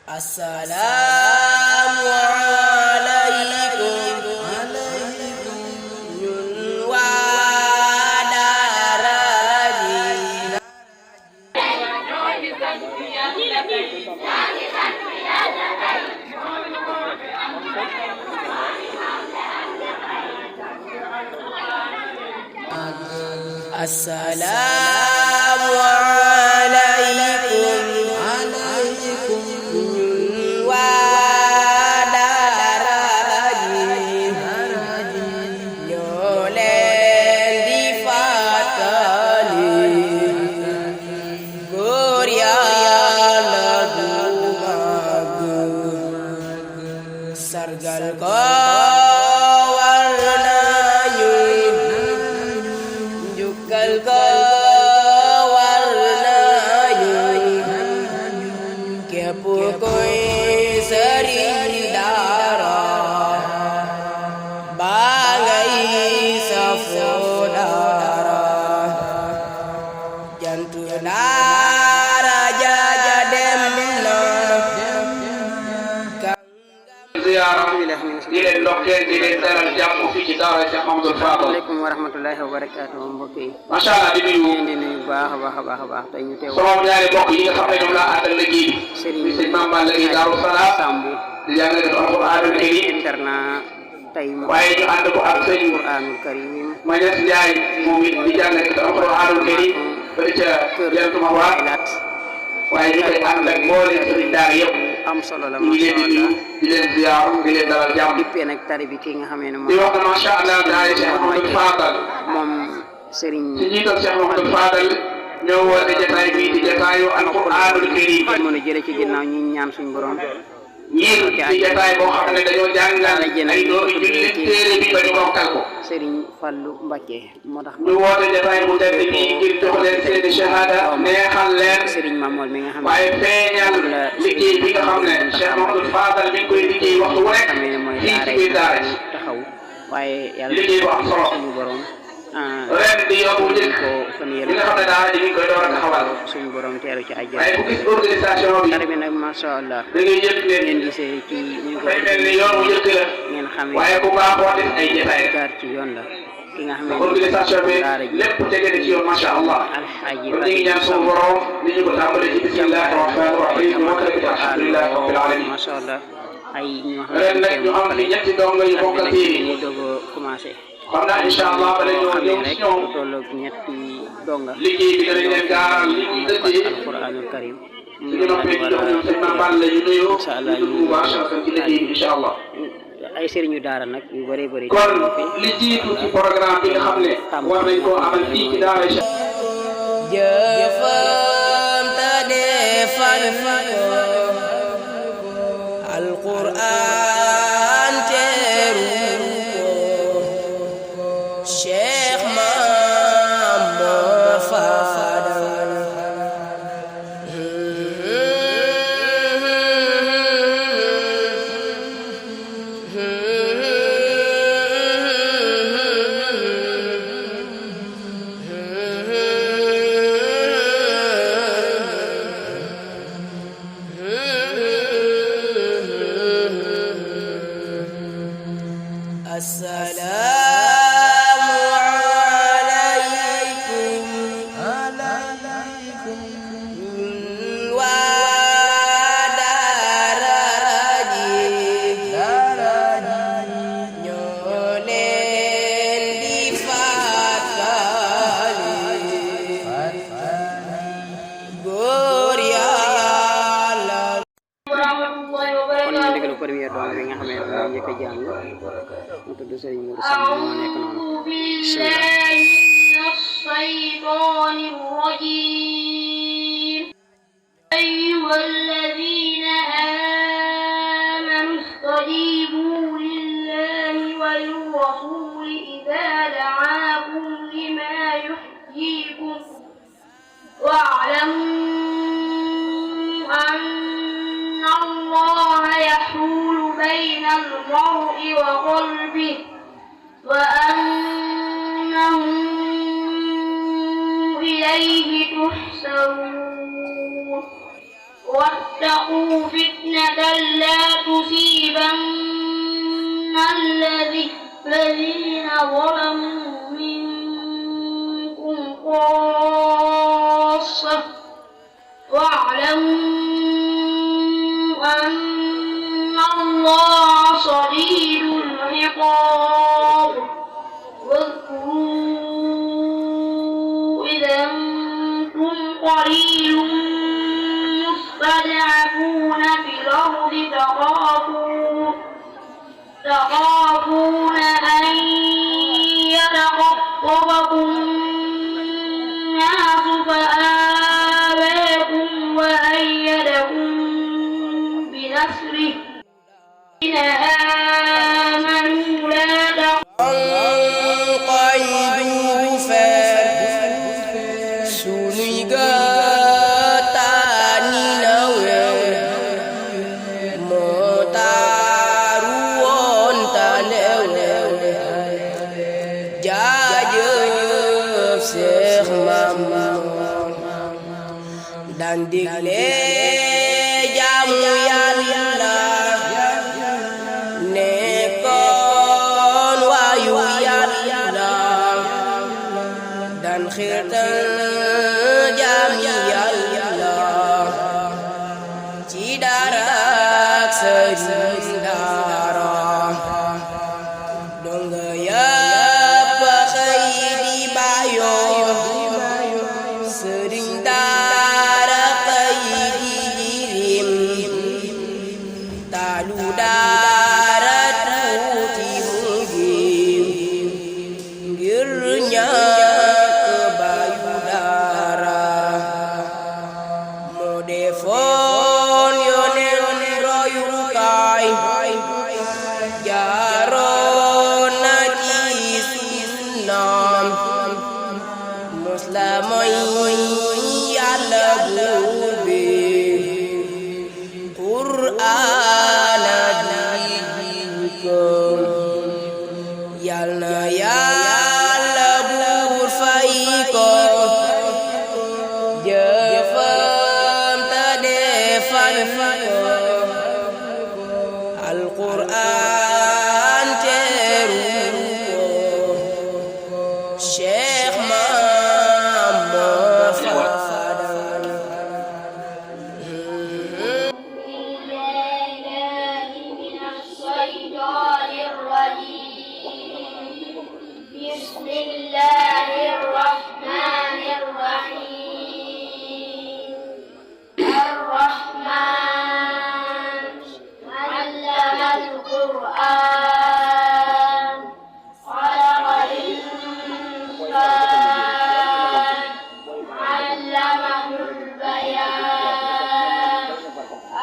assalaamu aleykum ñun waa daara ji assalaamu aleykum ñun waa daara ji ñoo leen di fàttali góor Yàlla bu mag sargal ko war nañu njukkal ko war nañu képp kuy sëriñ daara baa ngay safoo daara jantu daara jaaja dem na ziyaara di leen ndokkeel di leen dalal jàmm fii ci daara Cheikh Mamadou Fadal. asalaamaaleykum wa rahmatullahi wa barakaatuh mbokk yi. macha allah di nuyu. di nuyu bu baax a baax a baax a baax tey ñu teew. sama ñaari mbokk yi nga xam ne ñoom laa àndal liggéey bi. Serigne sëñ Mame Balla Gaye Daaru Salaam Samb di jàngale Alxuraanul Kariim internat tey mu waaye ñu ànd ko ak sëñ Alxuraanul Kariim Mañas Njaay moom it di jàngale Alxuraanul Kariim ba ca Jantuma waa laat waaye ñu koy ànd ak mboolem sëriñ daara yëpp am solo la ñu ngi leen di nuyu di leen ziyaar di leen dalal jàmm dippee nag tari bi ki nga xamee ne di wax na macha allah daara Cheikh Mamadou Fadal moom Serigne ci njiital Cheikh Mamadou Fadal ñoo woote jataay bii di jataayu Alxuraanul Kariim mën a jële ci ginnaaw ñu ñaan suñu borom ñii ci jataay boo xam ne dañoo jàngal ay doomi jullit téere bi ba ñu mokkal ko Serigne Fallou Mbacké moo tax ñu woote jataay bu tedd bii ngir jox leen seeni shahada neexal leen Serigne Mamol mi nga xam waaye feeñal liggéey bi nga xam ne Cheikh Mamadou Fadal mi ngi koy liggéey waxtu wu nekk ne mooy fii ci biir daara ji taxaw waaye yàlla liggéey bu am solo suñu borom ren di yoon bu njëkk ko fan bi yële nga xam ne daara ji mi ngi koy door a taxawal suñu borom teeru ci àjjana waaye bu gis organisation bi tari bi nag macha allah da ngay yëg ne ngeen gisee ci ñu ko day mel ni yoon bu njëkk la ngeen xamee waaye bu baaxoo def ay jataay jaar ci yoon la ki nga xam ne organisation bi daara ji lépp tege na ci yoon macha allah alxaaji kon ñu ngi ñaan suñu borom ni ñu ko tàmbalee ci bismillahi rahmani rahim ñu mottale ko ci alhamdulillahi rabbil alamin macha allah ay ñoo xam ren nag ñu am fi ñetti ndongo yu bokkal téere ñu doog a commencé xam naa incha allah bala ñoo ñëw ci rek ñoom lu tolloog ñetti donga liggéey bi danañ leen gaaral li ñuy dëggee alquranul karim suñu noppee ñu jox ñoom sëñ Mame Balla yu nuyoo incha allah ñu dugg mubasharatan ci liggéey bi incha allah ay sëriñu daara nag yu bëree bëri kon li jiitu ci programme bi nga xam ne war nañ koo amal fii ci daara jëfam ta defal ko alquran teeru ko Cheikh Mamadou Fadal assalaamu aleykum ñun waa daara ji ñoo leen di fàttali góor Yàlla kon ñu déglu première dong bi nga xam ne moo njëkk a jàng mu tudd Serigne Modou Samb moo nekk noonu بالله من الشيطان الرجيم أيها الذين آمنوا استجيبوا لله وللرسول إذا دعاكم لما يحييكم واعلموا أن الله يحول بين المرء وقلبه وأنه إليه تحشرون واتقوا فتنة لا تصيبن الذين ظلموا منكم خاصة واعلموا أن الله شديد العقاب واذكروا إذا أنتم قليل مستضعفون في الأرض تخافون أن يتخطفكم الناس فآواكم وأيدكم بنصره إن آمنوا لا Qaydu fer sunuy gëtaani nawe moo taaru woon talewe jaajëf Seex Mamoor daan digle jaamu Yàlla nekkoon waayu Yàlla daan xirtal jaami Yàlla ci daara ak sëriñ daara donga yàpp xëy di bàyyoo sëriñ daara xëy di jirim taalu daara tuuti mu gim ngir ñàkk bàyyu daara moo defoon yoneen royukaay jaaroon na ci sunnaam mos la mooy Yàlla buur bi Qur'aan di ko Yàlla na Yàlla buur fay ko jëfam ta defal ko Alqur'aan teeru ko Cheikh Mamoor Fadal من الشيطان الرجيم بسم الله الرحمن الرحيم الرحمن علم القرآن خلق الإنسان علمه البيان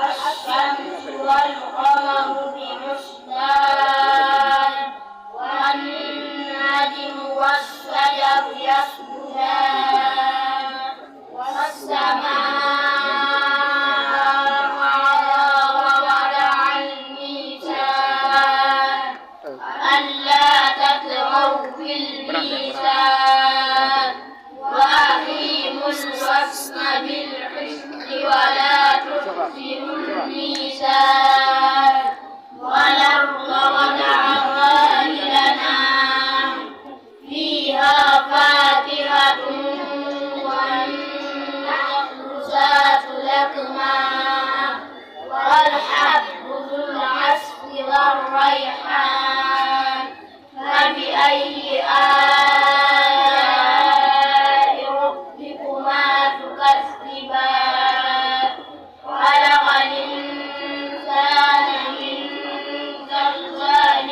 الشمس والقمر بحسبان والنجم والشجر يسجدان والسماء رفعها ووضع الميزان ألا تطغوا في الميزان وأقيموا الوزن بالقسط ولا تخسروا الميزان والأرض وضعها للأنام فيها فاكهة والنخل ذات الأكمام والحب ذو العصف والريحان فبأي آلاء ربكما تكذبان خلق الإنسان من صلصال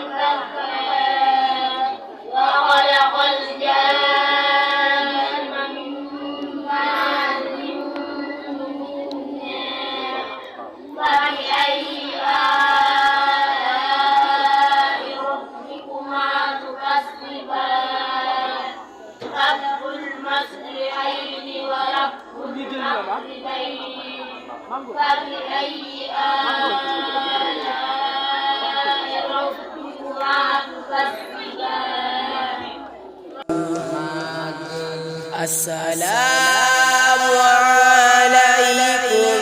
كالفخار وخلق الجان من مارج من نار فبأي آلاء ربكما تكذبان رب المشرقين ورب المغربين فبأي آلاء ربكما تكذبان Assalamu alaikum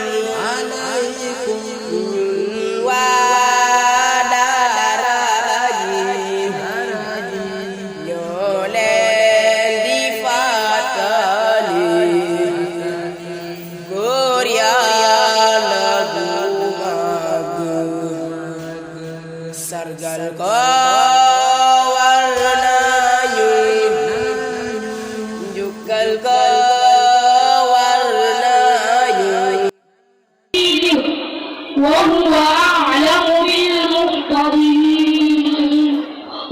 Yàlla bu mag sargal ko war nañu njukkal ko war nañu وهو أعلم بالمهتدين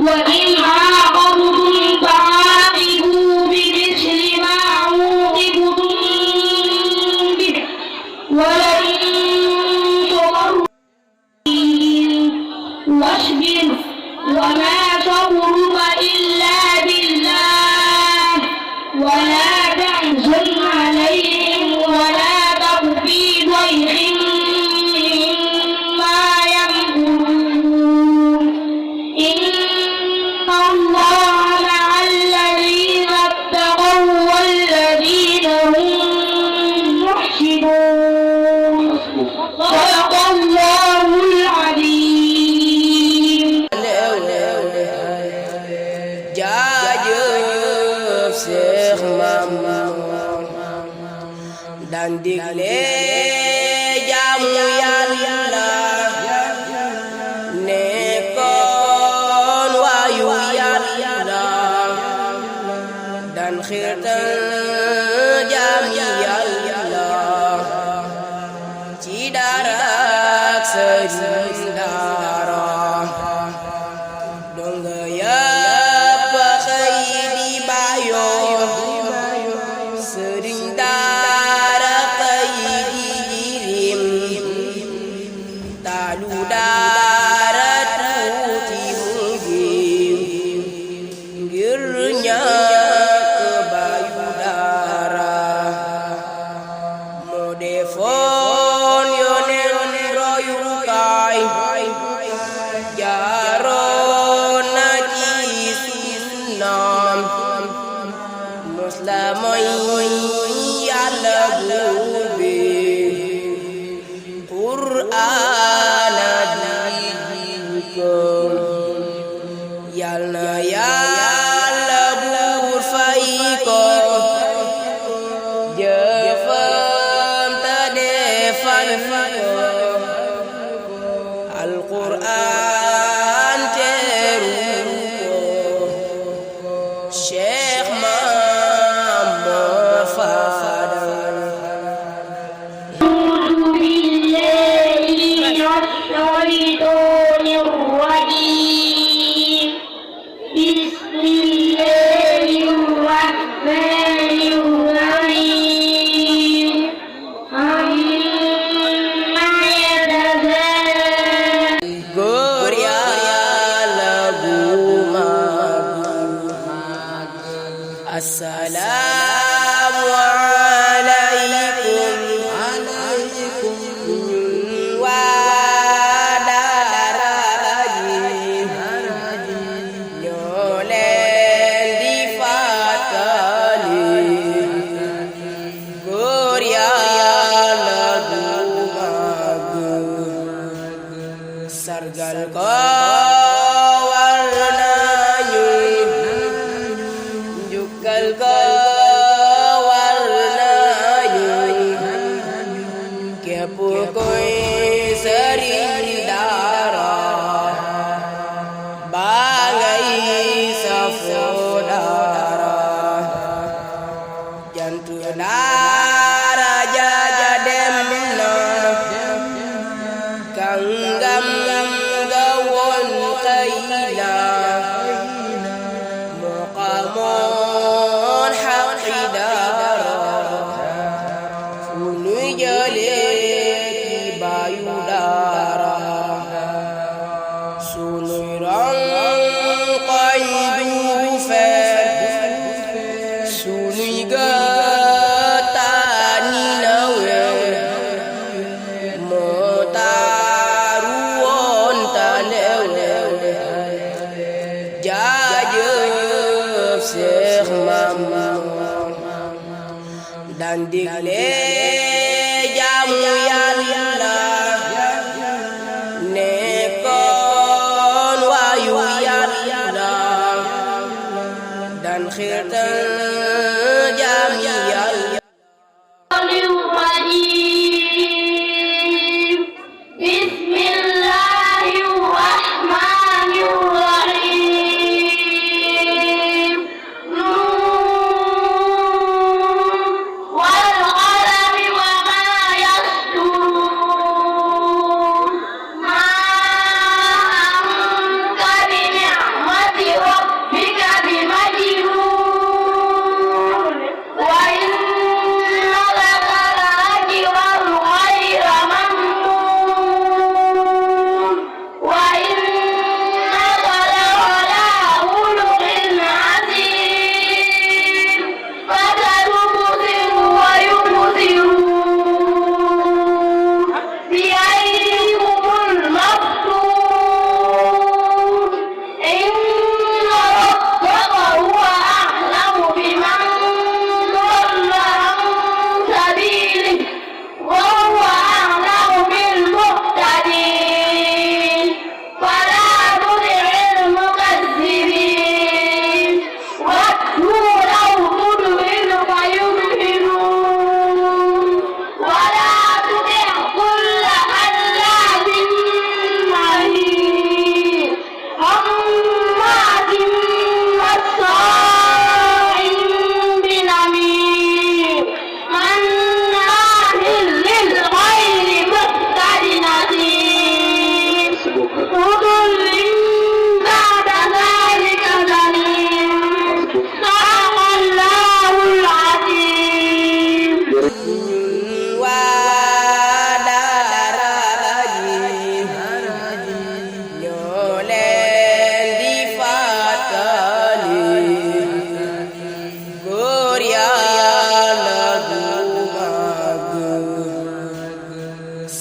وإن عاقبتم فعاقبوا بمثل ما عوقبتم به ولئن واصبر وما صبرك إلا بالله ولا تحزن عليهم ولا تك في ضيق مما يمكرون إن الله مع الذين اتقوا والذين هم محسنون صدق الله العظيم jaajëf Seex Mamour daan digle jaamu Yàlla nekkoon waayu Yàlla daan xiirtal jaami Yàlla ci daara ak sëriñ daara donga yàpp xëy di bàyyoo sëriñ daara xëy di jirim taalu daara tuuti mu gim ngir ñàkk bàyyu daara moo defoon yoneen royukaay jaaroon na ci sunnaam mos la mooy Yàlla buur bi Qur'aan di ko Yal na Yàlla buur fay ko jëfam ta defal ko Alqur'aan teeru ko Cheikh Mamour Fadal أعوذ بالله من الشيطان الرجيم بسم الله الرحمن الرحيم عما يتساءلون góor Yàlla bu mag assalaamu alaykum ñun waa daara ji ñoo leen di fàttali góor Yàlla bu mag sargal ko war nañu njukkal ko war nañu képp kuy sëriñ daara ba ngay safoo daara jantu daara ja dem na kàngam nga woon xëy na moo xamoon xaqi daara fu nuy jëlee ki baayu daara sunuy ronkoñ du fer sunuy gëtaani nawe moo taaru woon ta lewe jaajëf Seex Mamour daan digle jaamu Yàlla nekkoon waayu Yàlla daan xiirtal jaami Yàlla الرجيم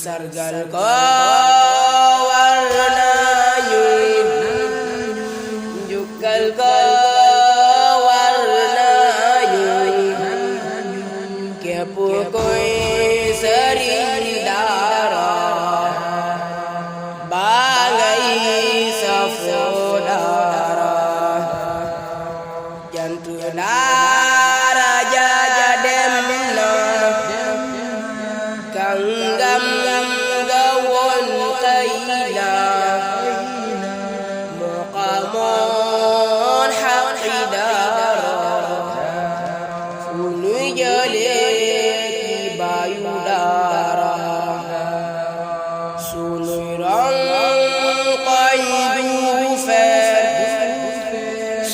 sargal ko war nañu njukkal ko war nañu képp kuy sëriñ daara ba ngay safoo daara jantu daara jaaja dem na kàngam nga woon tey la moo xamoon xaqi daara fu nuy jëlee ki baayu daara sunuy ronkoñ du fer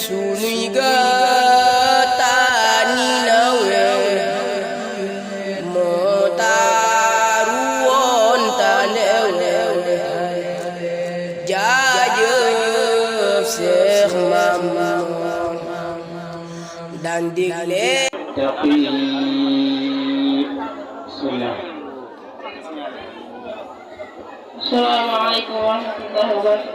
sunuy gëtaani nawe moo taaru woon ta lewe jaajëf Seex Maamun daan digle السلام عليكم ورحمة الله وبركاته.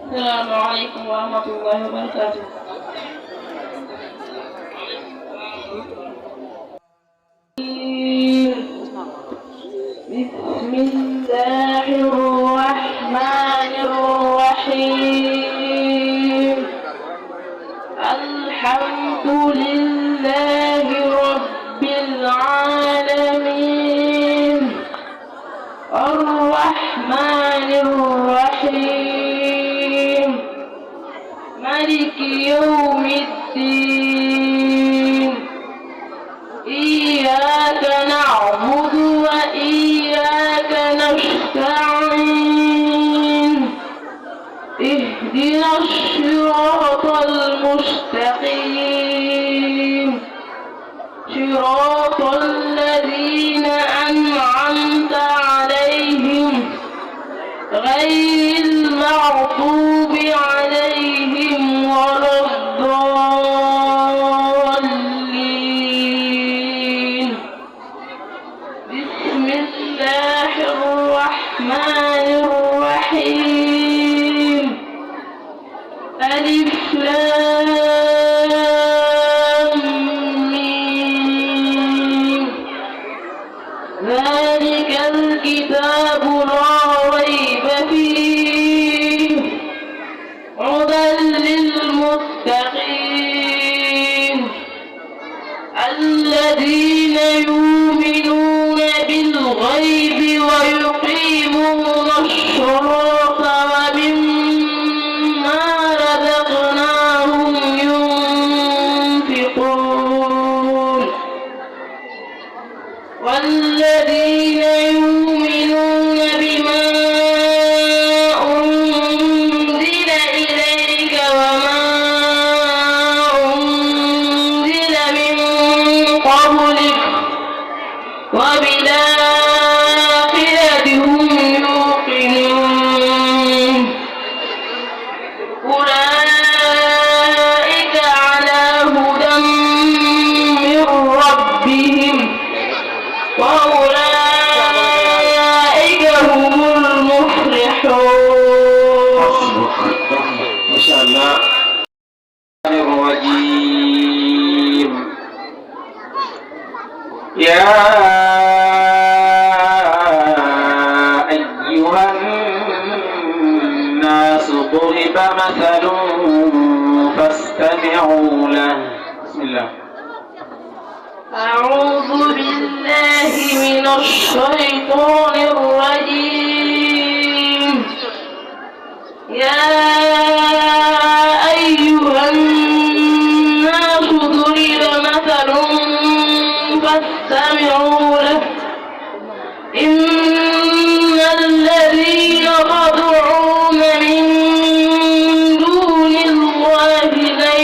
السلام عليكم ورحمة الله وبركاته. بسم الله الرحمن الرحيم. الحمد لله رب العالمين الرحمن الرحيم مالك يوم الدين إياك نعبد وإياك نستعين اهدنا الصراط المستقيم صراط الذين أنعمت عليهم غير المغضوب عليهم ولا الضالين. بسم الله الرحمن الرحيم. ألف لام ذلك الكتاب لا ريب فيه هدى للمتقين الذين يؤمنون بالغيب ويقيمون الصلاة ومما رزقناهم ينفقون والذين يؤمنون بما أنزل إليك وما أنزل من قبلك وبالآخرة هم يوقنون أولئك على هدى من ربهم وأولئك هم المفلحون. ما شاء الله. الرجيم. يا أيها الناس ضرب مثل فاستمعوا له. بسم الله. أعوذ بالله من الشيطان الرجيم. يا أيها الناس ضرب مثل فاستمعوا له إن الذين تدعون من دون الله لن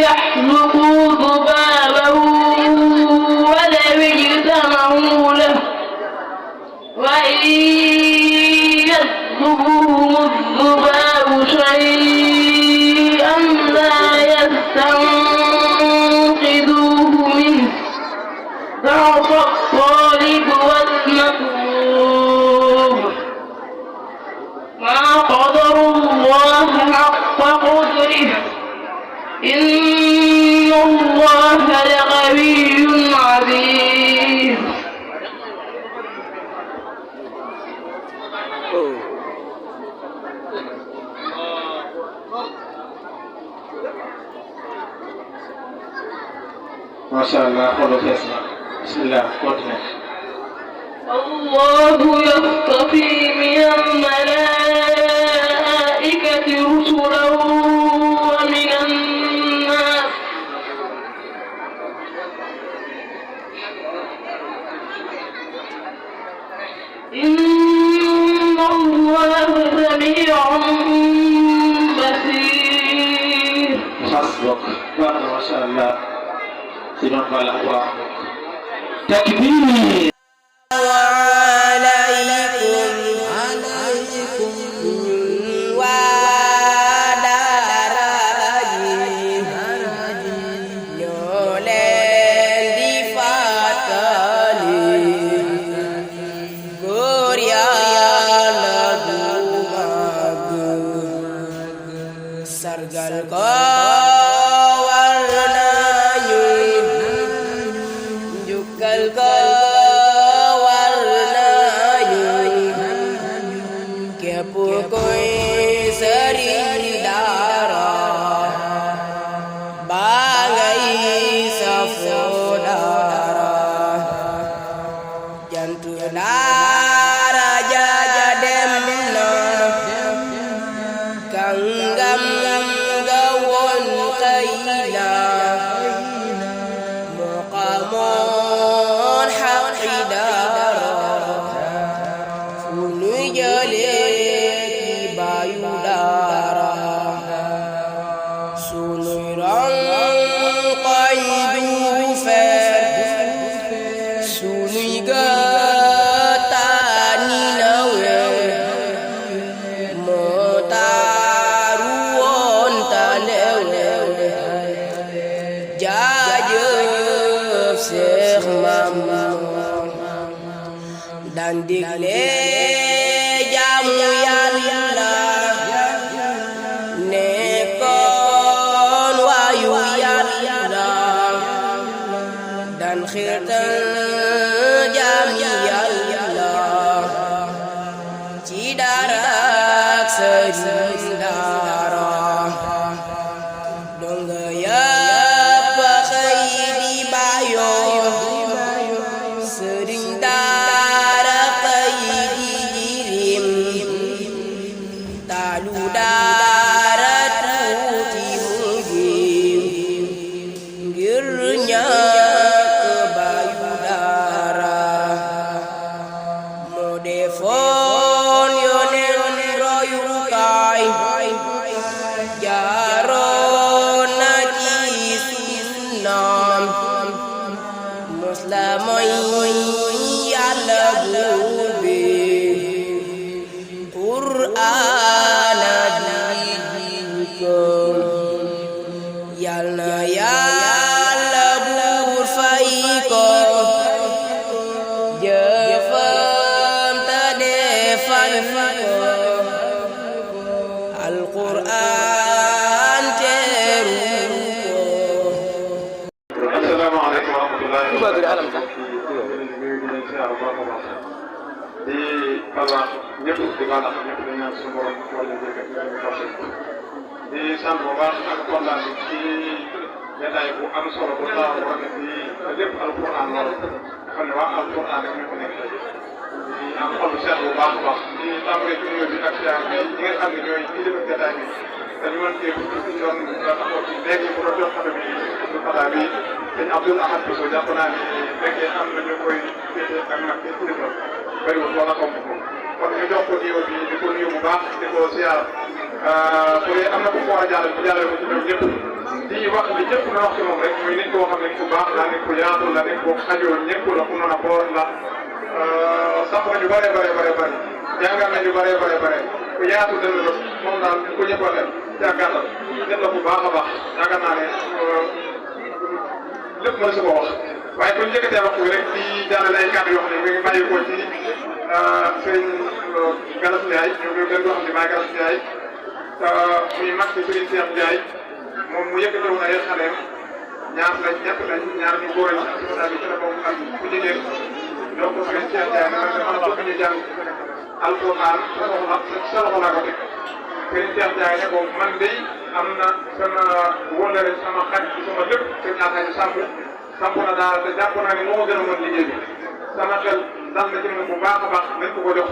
يخلقوا ذبابا ولو اجتمعوا له وإن يسلبهم الذباب macha allah xooloo fees na bismillah continue. الله يصطفي من الملائكة رسلا ومن الناس إن الله سميع بصير. حسبك ما شاء الله سيدنا الله تكبير. sargal ko war nañu njukkal ko war nañu képp kuy sëriñ daara ba ngay safoo daara jantu daara jaaja dem na kàngam nga woon xëy na moo xamoon xaqi daara fu nuy jëlee ci baayu daara sunuy ronkoñ du fer sunuy gëtaani nawe moo taaru woon talewe jaajëf Seex Mamoon daan digle jaamu Yàlla nekkoon waayu Yàlla daan xiirtal jaami Yàlla ci daara ak sëriñ daara donga yëpp xëy di bàyyoo sëriñ daara xëy di jirim taalu daara tuuti mu gim ngir ñàkk bàyyu daara moo defoon yoneen royukaay jaaroon na ci sunnaam mos la mooy Yàlla buur bi Qur'aana di ko Yal na Yàlla buur fay ko jëfam ta defal ko Alqur'aan teeru ko. asalaamaaleykum wa rahmatulah. di balaax ñëpp di balaax ñëpp di ñaan suñu borom wala njëkk di sant bu baax ak kontaan ci jotaay bu am solo bu taw bu rafet bi lépp alquran lool xam ne waa alquran rek ñoo ko nekk di am xol bu seet bu baax a baax di tàmbalee ci nuyu bi ak siyaar bi ñi nga xam ne ñooy ci def jotaay bi dañu mën cee doon taxaw ci léegi bu doon jox xam ne bi xataa bi dañ Abdoul Ahad bi ko jàpp naa ne fekkee am na ñu koy féete ak nag ci kilifa bëriwul wala xam ko kon ñu jox ko nuyoo bi di ko nuyu bu baax di ko siyaar bu dee am na ku ko war a jàllale bu jàllale ko ci ñoom ñëpp di wax li ñëpp na wax ci moom rek muy nit koo xam ne ku baax la nit ku yaatu la nit ku xajoo ñëpp la ku mën a boor la sax na ñu bëree bëri jàngal na ñu bëree ku yaatu dënn la moom daal ku ñëpp a leen jàngatal nit la ku baax a baax yaakaar naa ne lépp mën si ko wax waaye bu ñu njëkkatee waxtu bi rek di jàllale ay kàddu yoo xam ne mi ngi bàyyi ko ci sëñ Galas Ndiaye ñoom ñoo gën koo xam ne maay Galas Ndiaye muy mag ci Serigne Cheikh Ndiaye moom mu yëkkati woon ay xaleem ñaar lañ ñett lañ ñaar ñu góor lañ ak ci la bokk ak ku jigéen donc Serigne Cheikh Ndiaye ne man dama bëgg ñu jàng alquran sa loxo laa ko teg Serigne Cheikh Ndiaye ne ko man de am na sama wóllare sama xarit sama lépp sëñ Alhaji Samb samp na daal te jàpp naa ne moo gën a mën liggéey bi sama xel dal na ci moom bu baax a baax nañ ko jox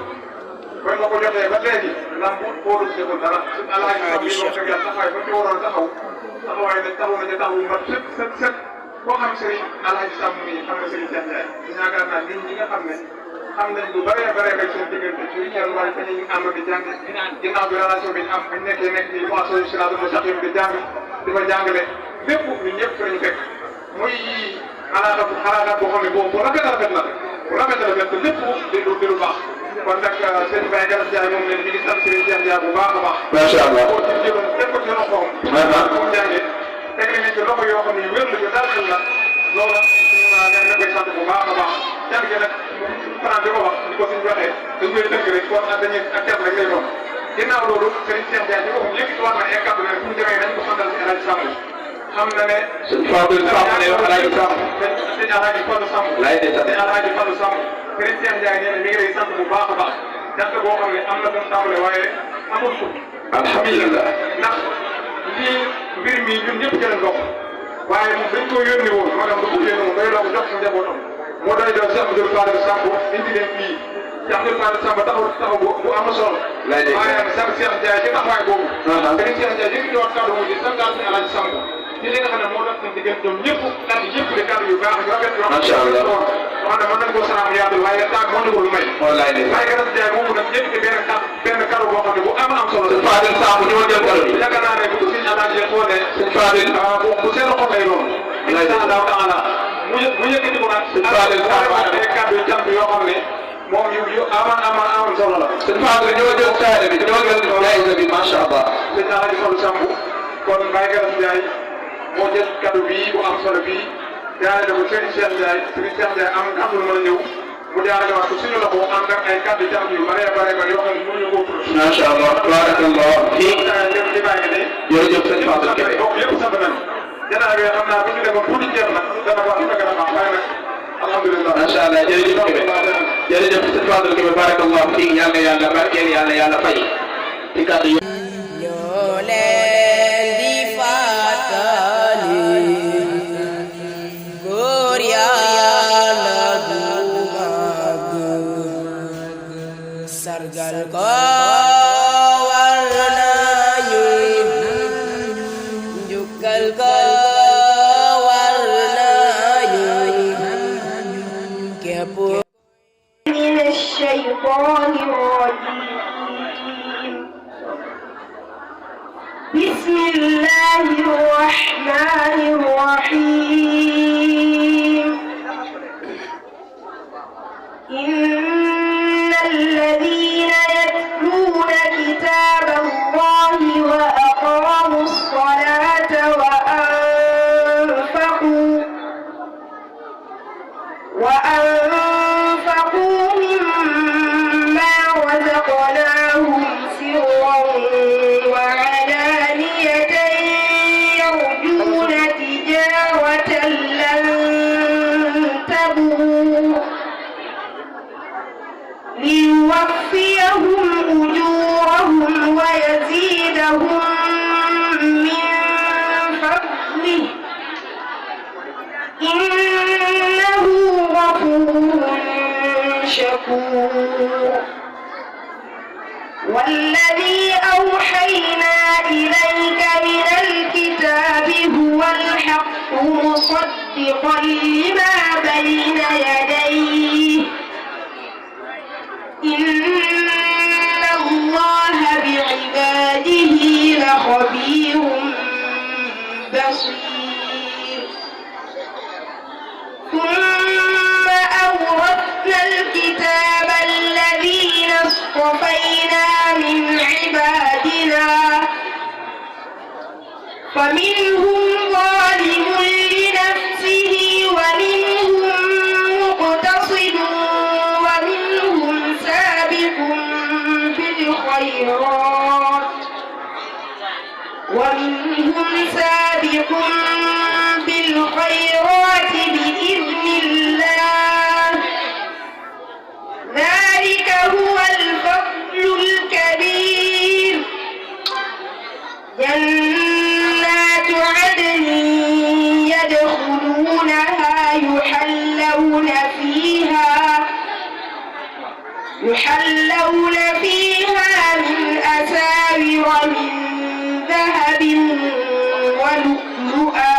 kon ma ko joxee ba léegi lam booru deful dara suñu alaaji sam bi moom dëgg yàlla taxawaay ba ci waroon taxawaay nag taxaw na ca taxawu mat sët koo xam Serigne Alaaji Sam mi xam ne Serigne Cheikh Ndiaye yaakaar naa nit ñi nga xam ne xam nañ lu bëree bëree rek seen diggante ci weekend wala fa ñu ànd di jàng ginnaaw bi relation bi ñu am buñ nekk ci moisson siraatal mustaqiim di jàng di fa jàngale lépp ñun ñëpp fi lañu fekk muy xalaat boo xam ne boobu bu rafet a rafet la bu rafet a rafet te lépp di lu baax kon nag sëñ Baye Galas Ndiaye moom leen mi ngi sant Serigne Cheikh Ndiaye bu baax a baax. macha allah ko ci jëloon teg ko ci loxoom. mu jàngee teg nañ ci loxo yoo xam ne wér la ñu daal xel la loolu nga koy sant bu baax a baax jàng gi nag Franc di ko wax ni ko suñ waxee dañ koy tënk rek kon dañuy ak tet rek lay doon ginnaaw loolu Serigne Cheikh Ndiaye ci boppam yëkkati war na ay kàddu ne bu ñu demee nañ ko santal si Alaaji Samb xam na ne sëñ Fadou Samb ne wax Alaaji Samb sëñ Alaaji Fadou Samb sëñ Alaaji Fadou Samb Serigne Cheikh Ndiaye nee na mi ngi lay sant bu baax a baax jant boo xam ne am na doon tàmbale waaye amul suuf alhamdulilah ndax lii mbir mi ñun ñëpp jëlee ndox waaye moom dañ koo yónni woon maanaam du ko yónni woon day loo ko jox sa njabootam moo doy doon Cheikh Abdoul Fadel Samb indi leen fii Cheikh Abdoul Fadel Samb taxaw bu am solo waaye nag sant Cheikh Ndiaye ci taxawaay boobu Serigne Cheikh Ndiaye yëkkati woon kàddu mu di santaal si Alaaji Samb ci li nga xam ne moo doon seen diggante ñoom ñëpp kàddu yëpp di kàddu yu baax yu rafet yoo xam ne wax ne mën nañ koo salaam yaatu waaye taag mën na ko lu may waaye Galas Ndiaye moomu nag yëkkati benn kàddu boo xam ne bu am solo sëñ Fadel Samb ñu ma jël kàddu bi yaakaar naa ne bu ko sëñ Alaaji xoolee sëñ Fadel bu seen xol lay doon insha Allah taala mu yëkkati ko nag sëñ Fadel Samb ay kàddu yu jàmm yoo xam ne moom yu aman solo la sëñ Fadel ñoo jël saare bi ñoo jël jaayisa bi macha Allah sëñ Alaaji Fadou Samb kon Baye Galas Ndiaye moo jël kàddu bii bu am solo bii jaarale ko Serigne Cheikh Ndiaye am lu mën a ñëw mu jaarale waat ko suñu la ko ànd ak ay kàddu jàmm yu bare yoo xam ne mënuñu ko tudd. macha allah tabarakallah fii li bàyyi ne jërëjëf sëñ Fadel Kébé bokk yëpp sant nañu janaar bi xam naa bu ñu demoon tuuti jeex nag dana baax dana gën a baax waaye nag alhamdulilah macha allah jërëjëf Kébé jërëjëf sëñ Fadel Kébé barakallah fii yal na yàlla barkeel yal na yàlla fay ci kàddu yi ñoo leen di fàttali góor Yàlla bu mag sargal ko war nañu njukkal ko war nañu képp من الشيطان الرجيم بسم الله الرحمن الرحيم إن الذين يتلون كتاب الله وأقاموا الصلاة وأنفقوا مما رزقناهم سرا وعلانية يرجون تجارة لن تبور ليوفيهم أجورهم ويزيدهم من فضله إنه غفور شكور والذي أوحينا إليك من الكتاب هو الحق مصدقا لما بين يديه إن الله بعباده لخبير بصير ثم أورثنا الكتاب الذين اصطفينا من عبادنا فمنهم ظالم لنفسه ومنهم مقتصد ومنهم سابق بالخيرات بإذن الله ذلك هو الفضل الكبير جنات عدن يحلون فيها من أساور من ذهب ولؤلؤا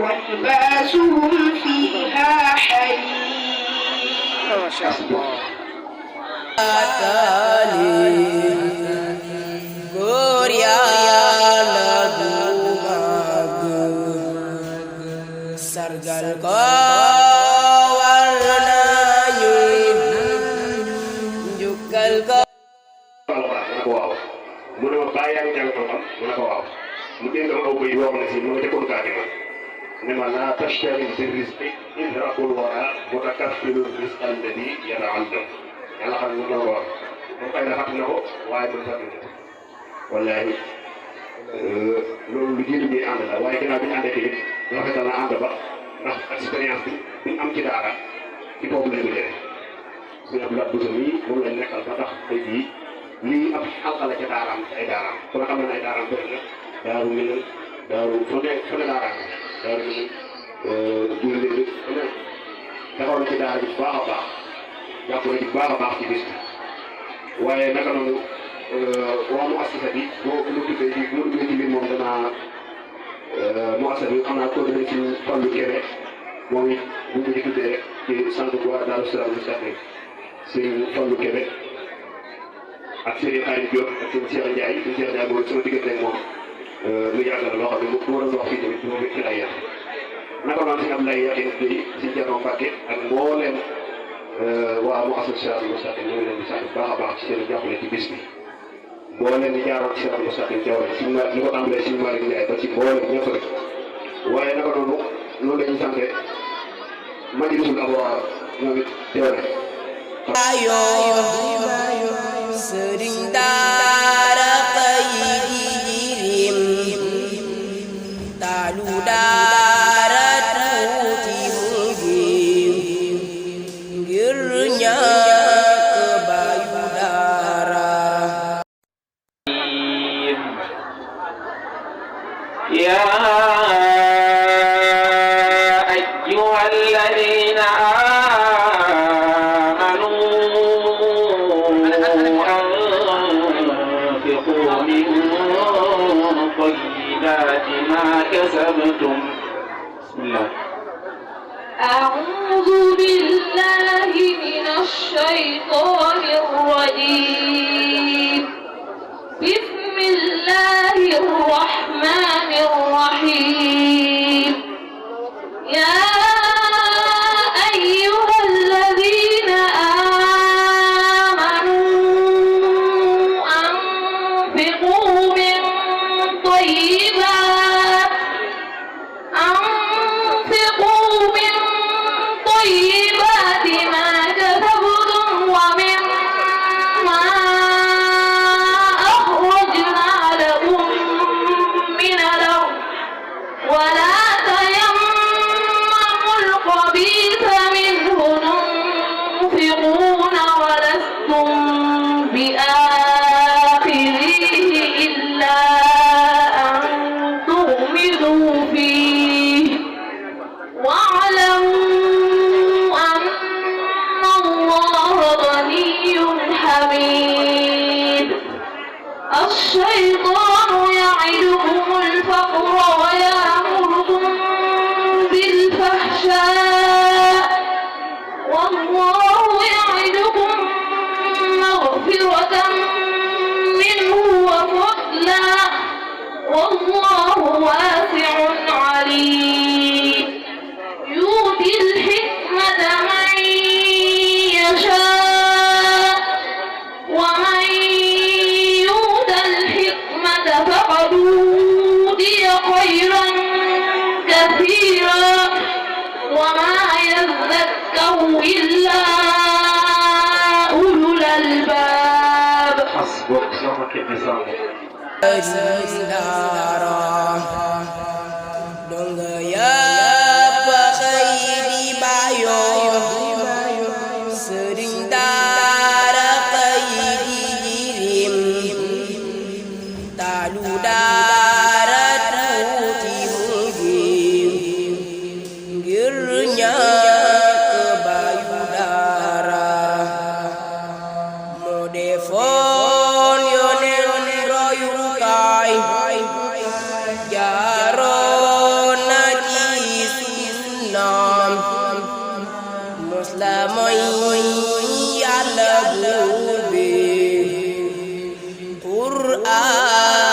ولباسهم فيها حرير. ما شاء الله. sargal ko war nañu njukkal ko. waaw mu ne ma bàyyi yaa ngi jàng xam-xam mu ne ko waaw mu dégg ma aw bëy boo xam ne si mu nga jëkkoon kaa ma ne ma laa tashtari bi rizqi in raqul wara mutakaffilun rizqa alladi yata'allam yàlla xam ne loolu wax moom xëy na fàttali na ko waaye man fàttali na ko wallaahi loolu lu jiitu ñuy ànd la waaye ginnaaw bi ñu àndee tamit rafetal na ànd ba ndax expérience bi ñu am ci daara ci boobu lañ ko jëlee suñu Abdoulaye Bousso mii moom lañ nekkal ba tax tey jii lii ab xalqa la ca daaraam ay daaraam ku ne xam ne ay daaraam bëri na daaru Minam daaru fu ne daaraam daaru Minam Diouré fu ne taxaw na ci daara bi bu baax a baax jàpp na ci bu baax a baax ci bis bi waaye naka noonu waa mu assisa bi boo mu tuddee ci mu duggee ci biir moom danaa mu assisa bi xam naa ko dana ci Fallu Kébé moom it bu ñu ko ci tuddee ci centre bu waa Daaru Salaam Mustaqim sëñ Fallu Kébé ak sëñ Xaadim Diop ak sëñ Cheikh Ndiaye sëñ Cheikh Ndiaye moom sama diggante ak moom lu yàgg la loo xam ne mu waroon wax fii tamit moom fi lay yàq naka noonu si am lay yàqee bi si Jarno Mbàkke ak mbooleem waa mu association Mustaqim ñu ngi leen di sant bu baax a baax ci seen jàppale ci bis bi mbooleem di jaaroon ci seen Mustaqim jaww ji li ko tàmbalee si Malick Ndiaye ba ci mbooleem ñëpp rek waaye naka noonu loolu la ñuy sante Majlisul Abrar ñoom it teew na sëriñ daara xëy jirim taalu daara tuuti mu gim ngir ñàkk bayu daara. أعوذ بالله من الشيطان الرجيم. بسم الله الرحمن الرحيم. يا أيها الذين آمنوا أنفقوا من طيبات ما كسبتم ومما أخرجنا لكم من الأرض ولا تيمموا الخبيث منه تنفقون ولستم بآخذيه إلا أن تغمضوا فيه واعلموا أن الله غني حميد. الشيطان يعدكم الفقر ويأمركم بالفحشاء والله يعدكم مغفرة منه وفضلا والله واسع عليم. يؤتي الحكمة من يشاء ومن يؤت الحكمة فقد أوتي خيرا كثيرا وما يذكر إلا أولو الألباب. حسبك سمك النساء donga yàpp xëy di bàyyoo sëriñ daara xëy di jirim taalu daara tuuti mu gim ngir ñàkk bayu dara moo defoon yoneen royukaay jaaroon na ci sunnaam mos la mooy Yàlla buur bi Qur'aan